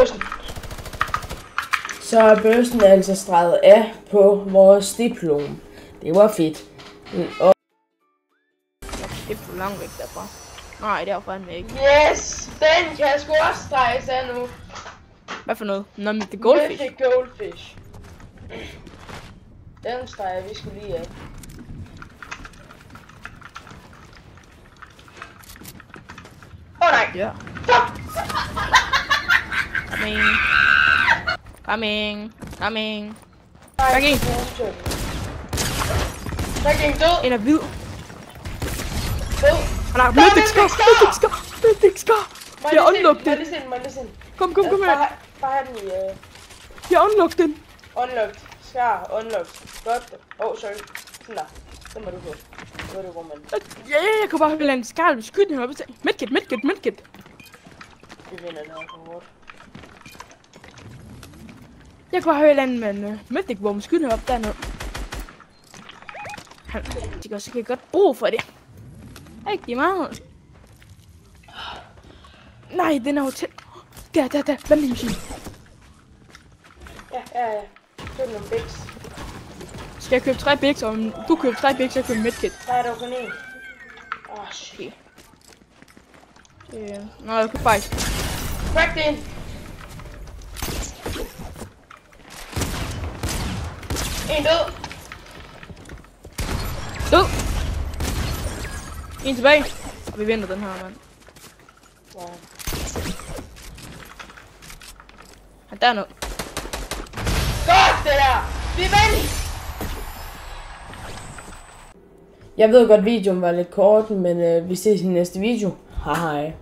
børsen. Så er børsen altså streget af på vores diplom. Det var fedt. Og Det er for langt væk derfra. Nej, det er fandme ikke. Yes! Den kan sgu også streges af nu. Hvad for noget? Nå, men det er goldfish. Mythic goldfish. Den streger vi skulle lige af. Åh nej! Ja. Coming. Coming. Coming. Der en. Der er en død. En er hvid. Død. Han har mythic scar. Mythic scar. Jeg har unlocked den. Må jeg lige se den. Kom her. Bare have den i... Jeg har unlocked den. Unlocked. Scar. Unlocked. Godt. Sorry. Sådan der. Den må du få. Nu er det god, mand. Ja, jeg kan bare lade en skarl skyde den her oppe. Medkit. Vi vinder det her for hårdt. Jeg kunne have en med Mythic, hvor man skyder op dernede. De kan også godt bruge for det. Rigtig meget. Nej, den er jo tæt. Der. Vandmaskine. Ja. Køb nogle bigs. Skal jeg købe 3 bigs, og du køber 3 bigs, jeg køber medkit? Der er der kun en. Shit. Nå, jeg køber faktisk. Crack det ind. En død. Død. En tilbage. Og vi vinder den her, mand. Wow. Der er noget. Godt det der. Vi vinder. jeg ved godt, videoen var lidt kort, men vi ses i næste video. Hej.